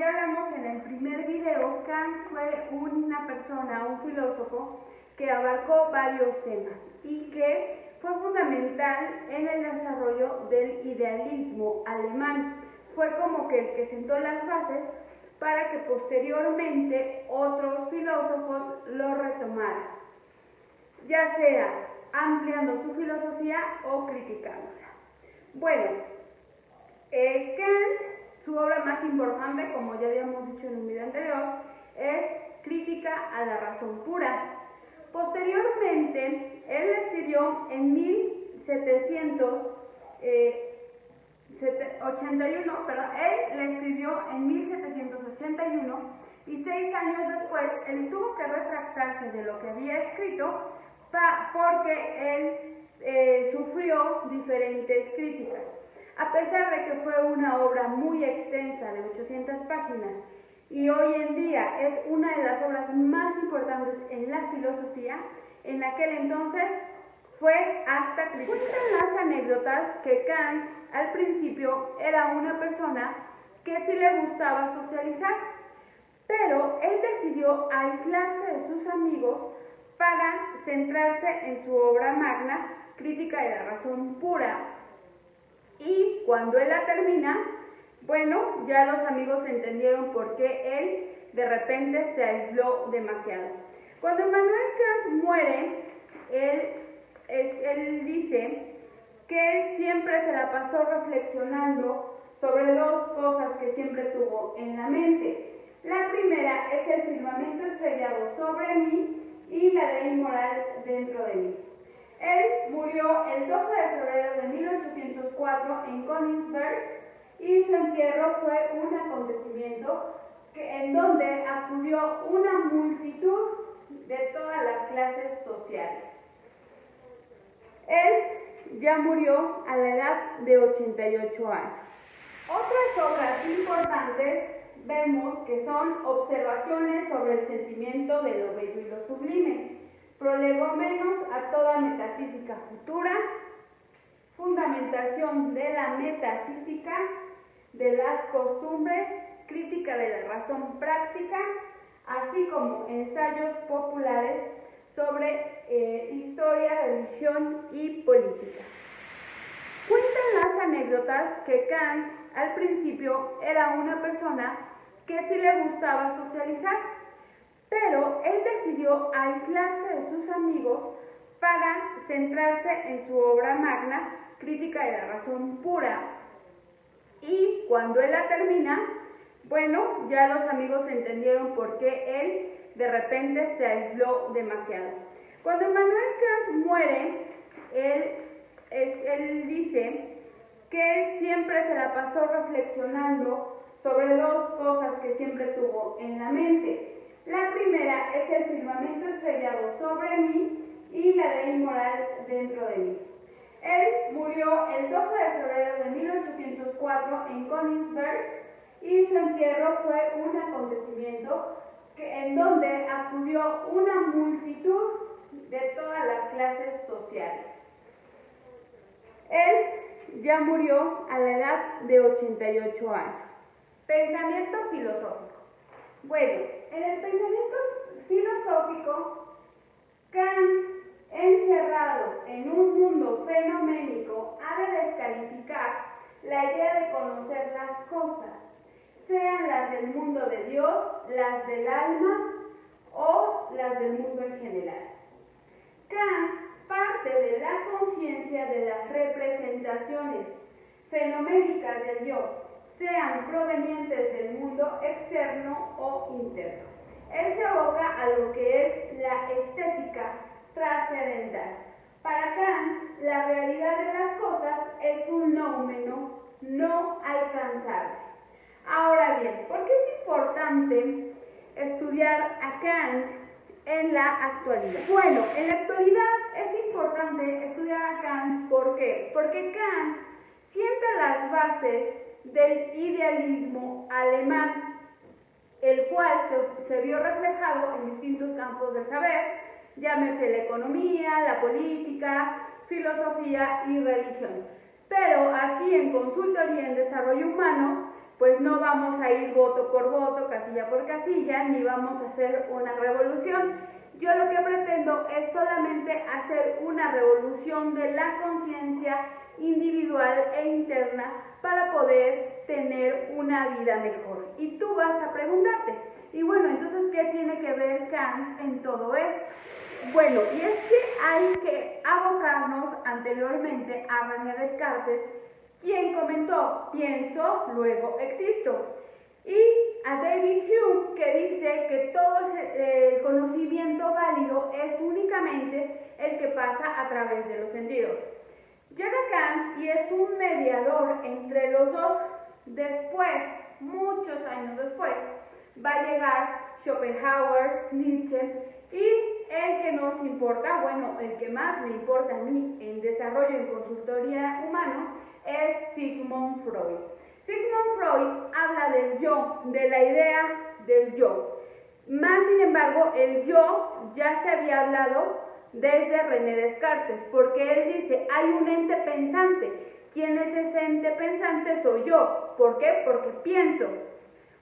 ya hablamos en el primer video, Kant fue una persona, un filósofo, que abarcó varios temas y que fue fundamental en el desarrollo del idealismo alemán. Fue como que el que sentó las bases para que posteriormente otros filósofos lo retomaran, ya sea ampliando su filosofía o criticándola. Bueno, Kant, su obra más importante, como ya habíamos dicho en un video anterior, es Crítica a la razón pura. Posteriormente, él escribió en 1781, y 6 años después él tuvo que retractarse de lo que había escrito porque él sufrió diferentes críticas. A pesar de que fue una obra muy extensa de 800 páginas y hoy en día es una de las obras más importantes en la filosofía, en aquel entonces fue hasta criticada. Cuentan las anécdotas que Kant al principio era una persona que sí le gustaba socializar, pero él decidió aislarse de sus amigos para centrarse en su obra magna, Crítica de la razón pura, y cuando él la termina, bueno, ya los amigos entendieron por qué él de repente se aisló demasiado. Cuando Immanuel Kant muere, él dice que siempre se la pasó reflexionando sobre dos cosas que siempre tuvo en la mente. La primera es el firmamento estrellado sobre mí y la ley moral dentro de mí. Él murió el 12 de febrero de 1804 en Königsberg y su entierro fue un acontecimiento en donde acudió una multitud de todas las clases sociales. Él ya murió a la edad de 88 años. Otras obras importantes vemos que son Observaciones sobre el sentimiento de lo bello y lo sublime, Prolegómenos a toda metafísica futura, Fundamentación de la metafísica de las costumbres, Crítica de la razón práctica, así como ensayos populares sobre historia, religión y política. Cuentan las anécdotas que Kant al principio era una persona que sí le gustaba socializar, pero él decidió aislarse de sus amigos para centrarse en su obra magna, Crítica de la razón pura, y cuando él la termina, bueno, ya los amigos entendieron por qué él de repente se aisló demasiado. Cuando Immanuel Kant muere, él dice que siempre se la pasó reflexionando sobre dos cosas que siempre tuvo en la mente. La primera es el firmamento estrellado sobre mí y la ley moral dentro de mí. Él murió el 12 de febrero de 1804 en Königsberg y su entierro fue un acontecimiento en donde acudió una multitud de todas las clases sociales. Él ya murió a la edad de 88 años. Pensamiento filosófico. Bueno, en el pensamiento filosófico, Kant, encerrado en un mundo fenoménico, ha de descalificar la idea de conocer las cosas, sean las del mundo de Dios, las del alma o las del mundo en general. Kant parte de la conciencia de las representaciones fenoménicas del yo, sean provenientes del mundo externo o interno. Él se aboca a lo que es la estética trascendental. Para Kant, la realidad de las cosas es un nóumeno no alcanzable. Ahora bien, ¿por qué es importante estudiar a Kant en la actualidad? Bueno, en la actualidad es importante estudiar a Kant. ¿Por qué? Porque Kant sienta las bases del idealismo alemán, el cual se vio reflejado en distintos campos del saber, llámese la economía, la política, filosofía y religión. Pero aquí en Consultoría en Desarrollo Humano pues no vamos a ir voto por voto, casilla por casilla, ni vamos a hacer una revolución. Yo lo que pretendo es solamente hacer una revolución de la conciencia individual e interna para poder tener una vida mejor. Y tú vas a preguntarte, y bueno, entonces, ¿qué tiene que ver Kant en todo esto? Bueno, y es que hay que abocarnos anteriormente a René Descartes, quien comentó, pienso, luego existo. Y a David Hume, que dice que todo el conocimiento válido es únicamente el que pasa a través de los sentidos. Llega Kant y es un mediador entre los dos. Después, muchos años después, va a llegar Schopenhauer, Nietzsche, y el que nos importa, bueno, el que más me importa a mí en desarrollo en consultoría humano, es Sigmund Freud. Sigmund Freud habla del yo, de la idea del yo. Más sin embargo, el yo ya se había hablado desde René Descartes, porque él dice, hay un ente pensante. ¿Quién es ese ente pensante? Soy yo. ¿Por qué? Porque pienso.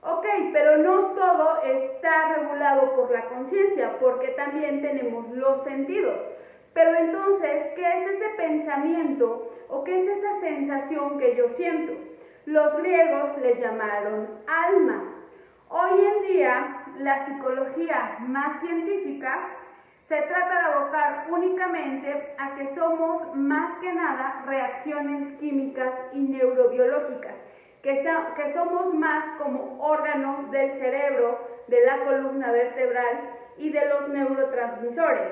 Ok, pero no todo está regulado por la conciencia, porque también tenemos los sentidos. Pero entonces, ¿qué es ese pensamiento o qué es esa sensación que yo siento? Los griegos le llamaron alma. Hoy en día, la psicología más científica se trata de abocar únicamente a que somos más que nada reacciones químicas y neurobiológicas, que somos más como órganos del cerebro, de la columna vertebral y de los neurotransmisores.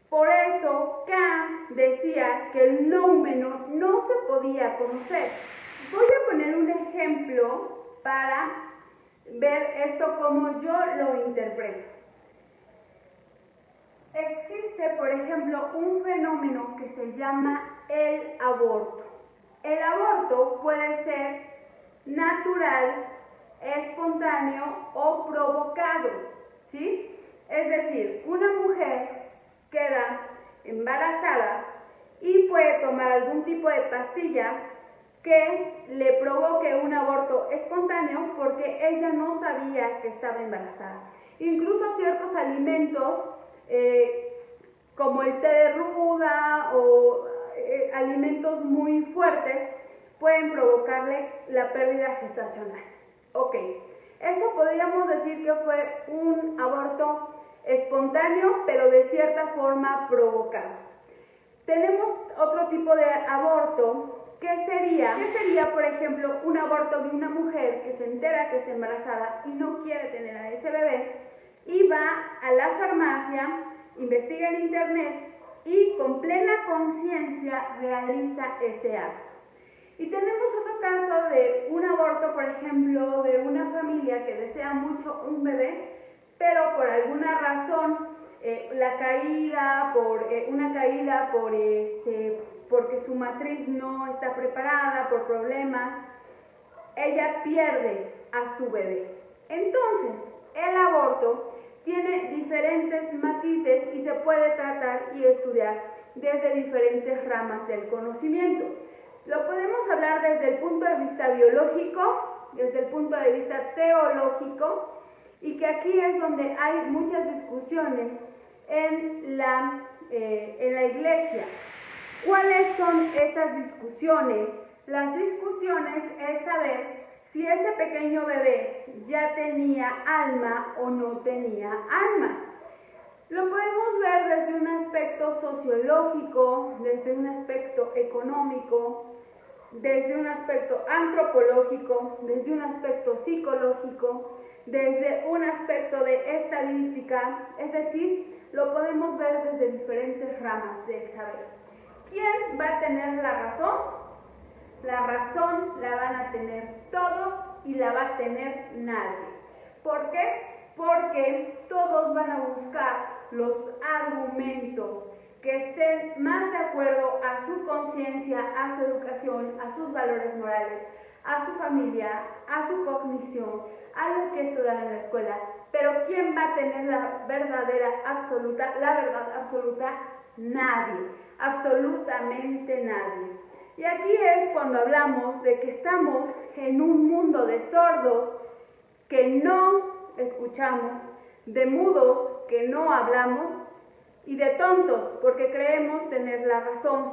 Por eso Kant decía que el noumeno no se podía conocer. Voy a poner un ejemplo para ver esto como yo lo interpreto. Existe, por ejemplo, un fenómeno que se llama el aborto. El aborto puede ser natural, espontáneo o provocado, ¿sí? Es decir, una mujer queda embarazada y puede tomar algún tipo de pastilla que le provoque un aborto espontáneo porque ella no sabía que estaba embarazada. Incluso ciertos alimentos como el té de ruda o alimentos muy fuertes pueden provocarle la pérdida gestacional. Ok, eso podríamos decir que fue un aborto espontáneo, pero de cierta forma provocado. Tenemos otro tipo de aborto. ¿Qué sería, por ejemplo, un aborto de una mujer que se entera que está embarazada y no quiere tener a ese bebé y va a la farmacia, investiga en internet y con plena conciencia realiza ese acto? Y tenemos otro caso de un aborto, por ejemplo, de una familia que desea mucho un bebé, pero por alguna razón, porque su matriz no está preparada, por problemas, ella pierde a su bebé. Entonces, el aborto tiene diferentes matices y se puede tratar y estudiar desde diferentes ramas del conocimiento. Lo podemos hablar desde el punto de vista biológico, desde el punto de vista teológico, y que aquí es donde hay muchas discusiones en la iglesia. ¿Cuáles son esas discusiones? Las discusiones es saber si ese pequeño bebé ya tenía alma o no tenía alma. Lo podemos ver desde un aspecto sociológico, desde un aspecto económico, desde un aspecto antropológico, desde un aspecto psicológico, desde un aspecto de estadística, es decir, lo podemos ver desde diferentes ramas del saber. ¿Quién va a tener la razón? La razón la van a tener todos y la va a tener nadie. ¿Por qué? Porque todos van a buscar los argumentos que estén más de acuerdo a su conciencia, a su educación, a sus valores morales, a su familia, a su cognición, a lo que estudian en la escuela. Pero ¿quién va a tener la verdad absoluta? Nadie, absolutamente nadie. Y aquí es cuando hablamos de que estamos en un mundo de sordos que no escuchamos, de mudos que no hablamos y de tontos porque creemos tener la razón.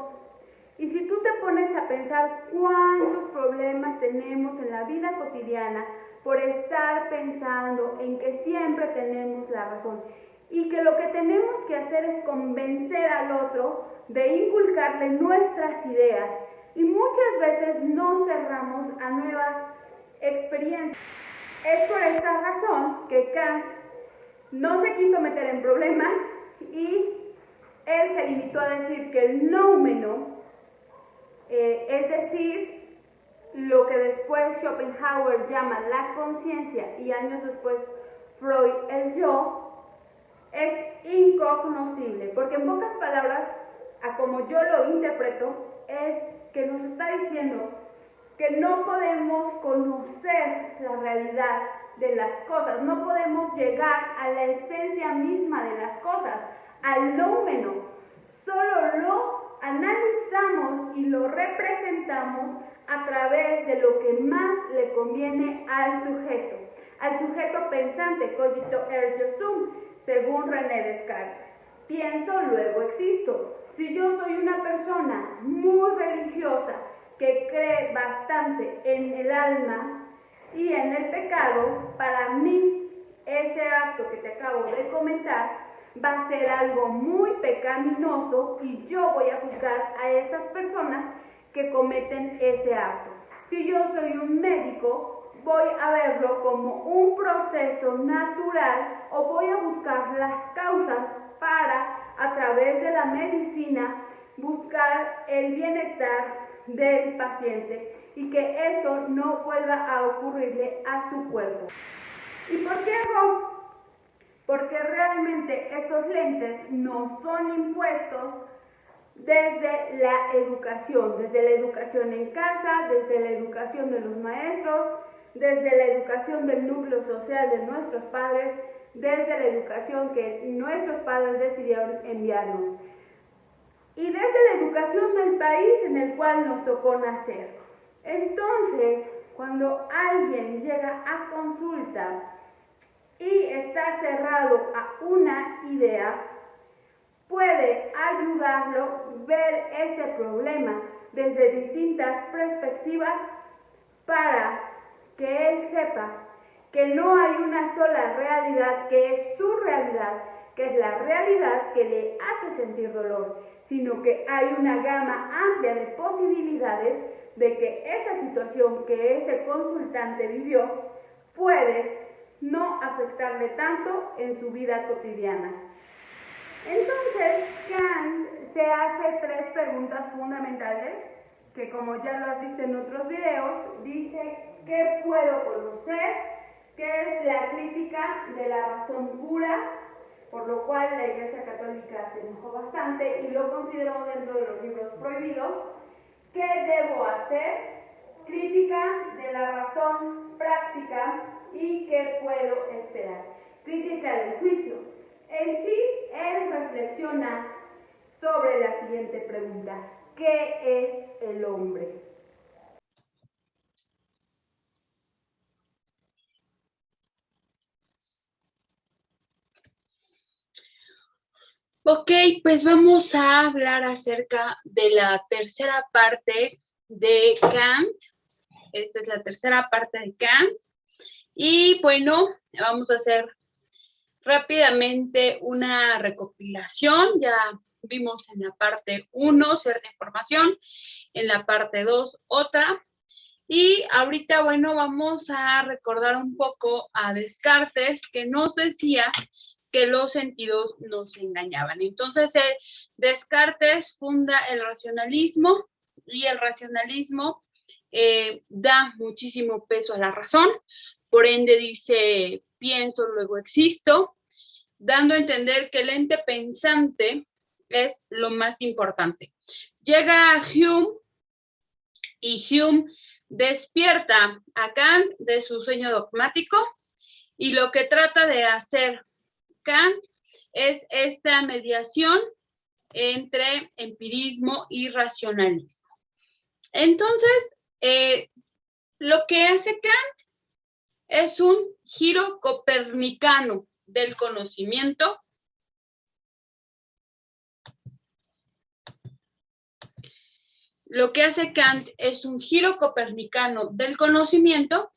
Y si tú te pones a pensar cuántos problemas tenemos en la vida cotidiana por estar pensando en que siempre tenemos la razón y que lo que tenemos que hacer es convencer al otro de inculcarle nuestras ideas y muchas veces no cerramos a nuevas experiencias. Es por esta razón que Kant no se quiso meter en problemas y él se limitó a decir que el noumeno, es decir, lo que después Schopenhauer llama la conciencia y años después Freud el yo, es incognoscible, porque en pocas palabras, a como yo lo interpreto, es que nos está diciendo que no podemos conocer la realidad de las cosas, no podemos llegar a la esencia misma de las cosas, al noumeno, solo lo analizamos y lo representamos a través de lo que más le conviene al sujeto pensante, cogito ergo sum, según René Descartes. Pienso, luego existo. Si yo soy una persona muy religiosa, que cree bastante en el alma y en el pecado, para mí ese acto que te acabo de comentar va a ser algo muy pecaminoso y yo voy a juzgar a esas personas que cometen ese acto. Si yo soy un médico, voy a verlo como un proceso natural o voy a buscar las causas para, a través de la medicina, buscar el bienestar del paciente y que eso no vuelva a ocurrirle a su cuerpo. ¿Y por qué hago? Porque realmente esos lentes no son impuestos desde la educación en casa, desde la educación de los maestros, desde la educación del núcleo social de nuestros padres, desde la educación que nuestros padres decidieron enviarnos. Y desde la educación del país en el cual nos tocó nacer. Entonces, cuando alguien llega a consulta y está cerrado a una idea, puede ayudarlo a ver ese problema desde distintas perspectivas para que él sepa que no hay una sola realidad que es su realidad, que es la realidad que le hace sentir dolor, sino que hay una gama amplia de posibilidades de que esa situación que ese consultante vivió puede no afectarle tanto en su vida cotidiana. Entonces, Kant se hace 3 preguntas fundamentales, que como ya lo has visto en otros videos, dice ¿qué puedo conocer? ¿Qué es la crítica de la razón pura? Por lo cual la Iglesia Católica se enojó bastante y lo consideró dentro de los libros prohibidos. ¿Qué debo hacer? Crítica de la razón práctica y qué puedo esperar. Crítica del juicio. En sí, él reflexiona sobre la siguiente pregunta: ¿qué es el hombre? Ok, pues vamos a hablar acerca de la tercera parte de Kant. Esta es la tercera parte de Kant. Y bueno, vamos a hacer rápidamente una recopilación. Ya vimos en la parte 1 cierta información, en la parte 2 otra. Y ahorita, bueno, vamos a recordar un poco a Descartes, que nos decía que los sentidos nos engañaban. Entonces, Descartes funda el racionalismo y el racionalismo da muchísimo peso a la razón, por ende dice, pienso, luego existo, dando a entender que el ente pensante es lo más importante. Llega Hume y Hume despierta a Kant de su sueño dogmático y lo que trata de hacer Kant es esta mediación entre empirismo y racionalismo. Entonces, lo que hace Kant es un giro copernicano del conocimiento. Lo que hace Kant es un giro copernicano del conocimiento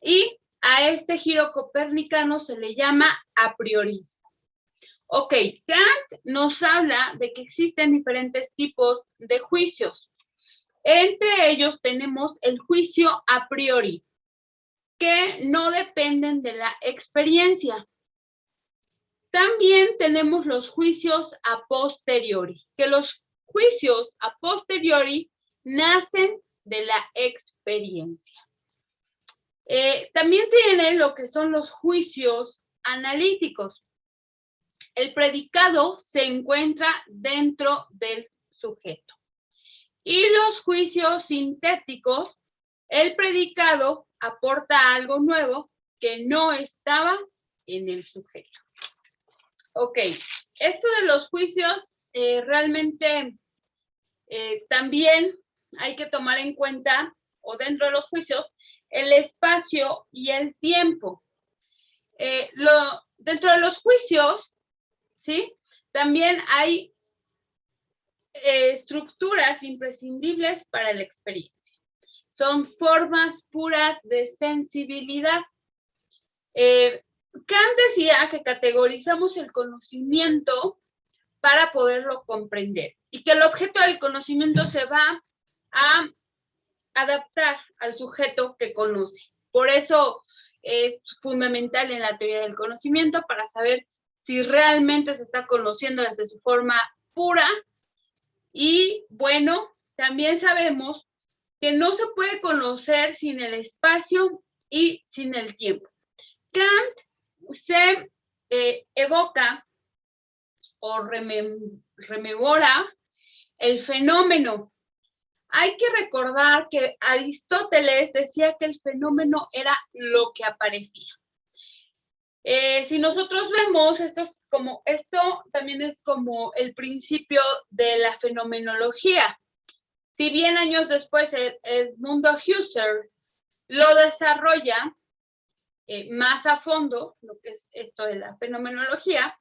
y a este giro copernicano se le llama a priorismo. Ok, Kant nos habla de que existen diferentes tipos de juicios. Entre ellos tenemos el juicio a priori, que no dependen de la experiencia. También tenemos los juicios a posteriori, que los juicios a posteriori nacen de la experiencia. También tiene lo que son los juicios analíticos. El predicado se encuentra dentro del sujeto. Y los juicios sintéticos, el predicado aporta algo nuevo que no estaba en el sujeto. Ok, esto de los juicios realmente también hay que tomar en cuenta, o dentro de los juicios, el espacio y el tiempo. Dentro de los juicios, ¿sí? También hay estructuras imprescindibles para la experiencia. Son formas puras de sensibilidad. Kant decía que categorizamos el conocimiento para poderlo comprender y que el objeto del conocimiento se va a adaptar al sujeto que conoce. Por eso es fundamental en la teoría del conocimiento para saber si realmente se está conociendo desde su forma pura. Y bueno, también sabemos que no se puede conocer sin el espacio y sin el tiempo. Kant se evoca o rememora el fenómeno. Hay que recordar que Aristóteles decía que el fenómeno era lo que aparecía. Si nosotros vemos, esto también es como el principio de la fenomenología. Si bien años después Edmundo Husserl lo desarrolla más a fondo, lo que es esto de la fenomenología,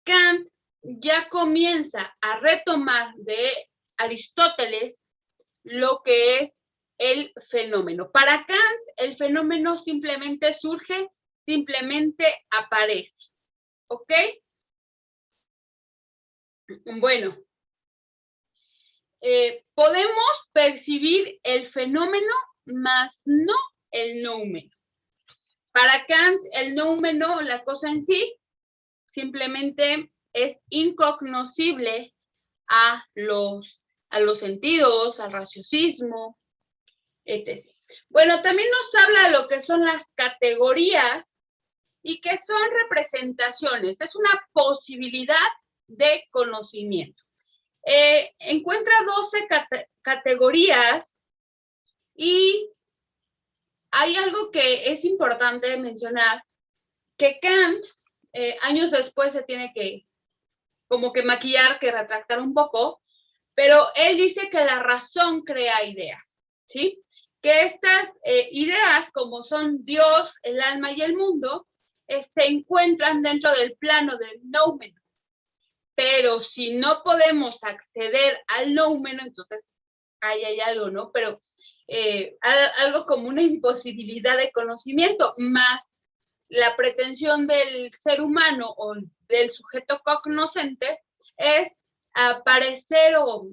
Kant ya comienza a retomar de Aristóteles lo que es el fenómeno. Para Kant, el fenómeno simplemente surge, simplemente aparece. ¿Ok? Bueno, podemos percibir el fenómeno, más no el noumeno. Para Kant, el noumeno, la cosa en sí, simplemente es incognoscible a los sentidos, al raciocismo, etc. Bueno, también nos habla de lo que son las categorías y que son representaciones, es una posibilidad de conocimiento. Encuentra 12 categorías y hay algo que es importante mencionar, que Kant, años después se tiene que como que maquillar, que retractar un poco, pero él dice que la razón crea ideas, ¿sí? Que estas ideas, como son Dios, el alma y el mundo, se encuentran dentro del plano del noumeno. Pero si no podemos acceder al noumeno, entonces ahí hay algo, ¿no? Pero algo como una imposibilidad de conocimiento, más la pretensión del ser humano o del sujeto cognoscente es parecer o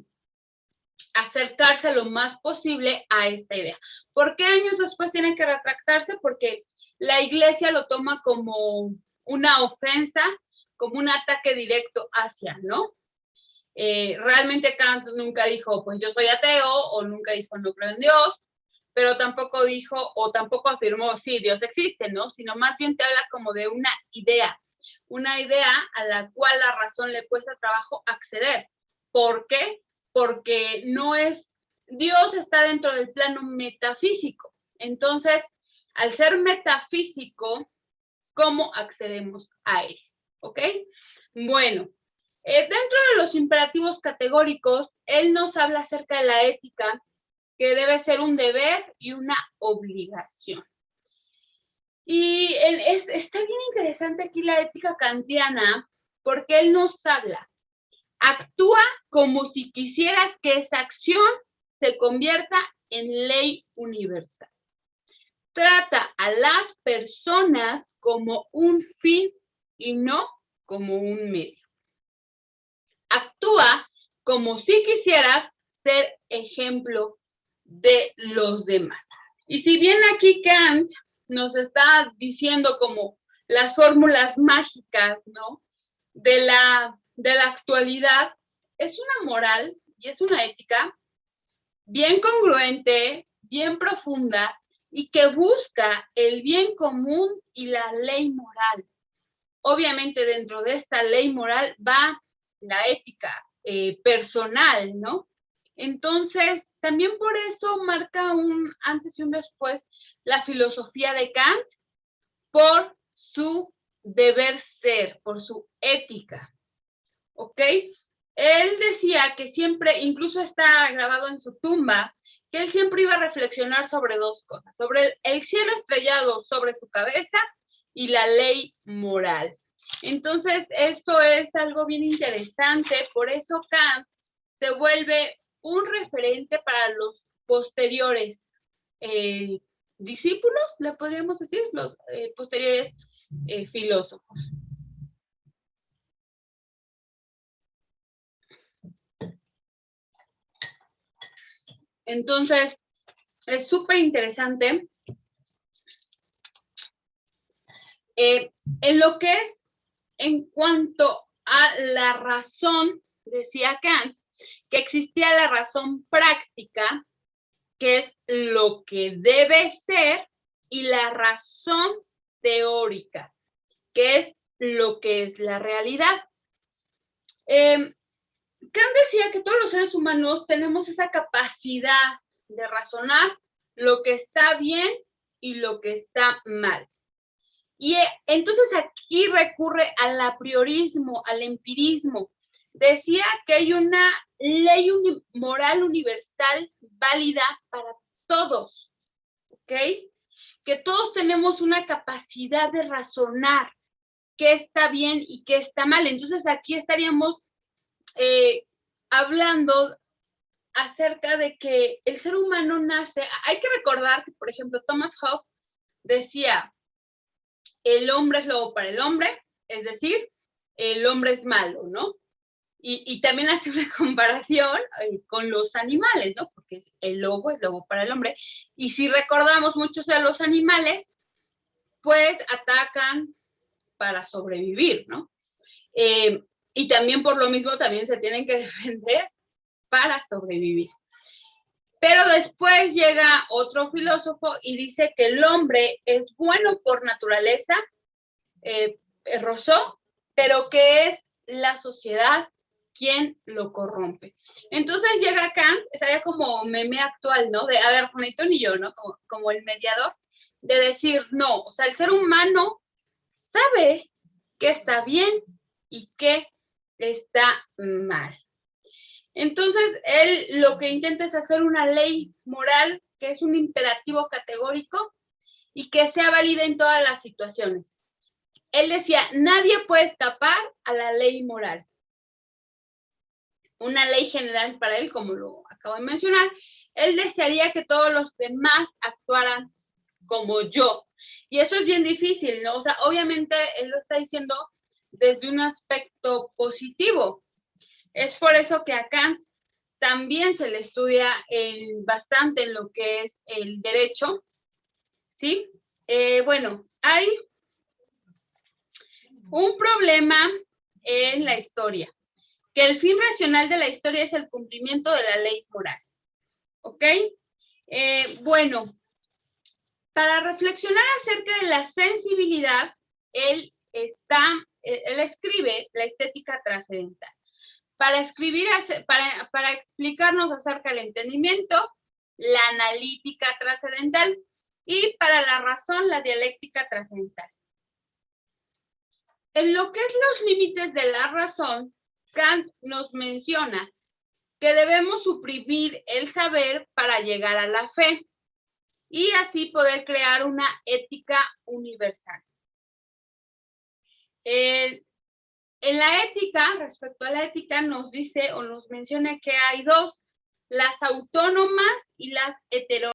acercarse lo más posible a esta idea. ¿Por qué años después tienen que retractarse? Porque la iglesia lo toma como una ofensa, como un ataque directo hacia, ¿no? Realmente Kant nunca dijo, pues yo soy ateo, o nunca dijo no creo en Dios, pero tampoco dijo, o tampoco afirmó, sí, Dios existe, ¿no? Sino más bien te habla como de una idea a la cual la razón le cuesta trabajo acceder. ¿Por qué? Porque no es, Dios está dentro del plano metafísico. Entonces, al ser metafísico, ¿cómo accedemos a él? ¿Ok? Bueno, dentro de los imperativos categóricos, él nos habla acerca de la ética que debe ser un deber y una obligación. Y está bien interesante aquí la ética kantiana, porque él nos habla. Actúa como si quisieras que esa acción se convierta en ley universal. Trata a las personas como un fin y no como un medio. Actúa como si quisieras ser ejemplo de los demás. Y si bien aquí Kant nos está diciendo como las fórmulas mágicas, ¿no? de la actualidad, es una moral y es una ética bien congruente, bien profunda y que busca el bien común y la ley moral. Obviamente dentro de esta ley moral va la ética personal, ¿no? Entonces, también por eso marca un antes y un después la filosofía de Kant por su deber ser, por su ética, ¿ok? Él decía que siempre, incluso está grabado en su tumba, que él siempre iba a reflexionar sobre dos cosas, sobre el cielo estrellado sobre su cabeza y la ley moral. Entonces, esto es algo bien interesante, por eso Kant se vuelve un referente para los posteriores discípulos, le podríamos decir, los posteriores filósofos. Entonces, es súper interesante. En lo que es en cuanto a la razón, decía Kant, que existía la razón práctica, que es lo que debe ser, y la razón teórica, que es lo que es la realidad. Kant decía que todos los seres humanos tenemos esa capacidad de razonar lo que está bien y lo que está mal. Y entonces aquí recurre al apriorismo, al empirismo. Decía que hay una ley moral universal válida para todos, ¿ok? Que todos tenemos una capacidad de razonar qué está bien y qué está mal. Entonces aquí estaríamos hablando acerca de que el ser humano nace, hay que recordar que, por ejemplo, Thomas Hobbes decía, el hombre es lobo para el hombre, es decir, el hombre es malo, ¿no? Y también hace una comparación con los animales, ¿no? Porque el lobo es lobo para el hombre. Y si recordamos muchos de los animales, pues atacan para sobrevivir, ¿no? Y también por lo mismo también se tienen que defender para sobrevivir. Pero después llega otro filósofo y dice que el hombre es bueno por naturaleza, Rousseau, pero que es la sociedad quien lo corrompe. Entonces llega Kant, estaría como meme actual, ¿no? De, a ver, Juanito y yo, ¿no? Como el mediador, de decir, no, o sea, el ser humano sabe qué está bien y qué está mal. Entonces, él lo que intenta es hacer una ley moral que es un imperativo categórico y que sea válida en todas las situaciones. Él decía, nadie puede escapar a la ley moral. Una ley general para él, como lo acabo de mencionar, él desearía que todos los demás actuaran como yo. Y eso es bien difícil, ¿no? O sea, obviamente él lo está diciendo desde un aspecto positivo. Es por eso que a Kant también se le estudia bastante en lo que es el derecho, ¿sí? Bueno, hay un problema en la historia, que el fin racional de la historia es el cumplimiento de la ley moral, ¿ok? Bueno, para reflexionar acerca de la sensibilidad, él escribe la estética trascendental. Para explicarnos acerca del entendimiento, la analítica trascendental, y para la razón, la dialéctica trascendental. En lo que es los límites de la razón, Kant nos menciona que debemos suprimir el saber para llegar a la fe y así poder crear una ética universal. En la ética, respecto a la ética, nos dice o nos menciona que hay dos, las autónomas y las heteronómicas.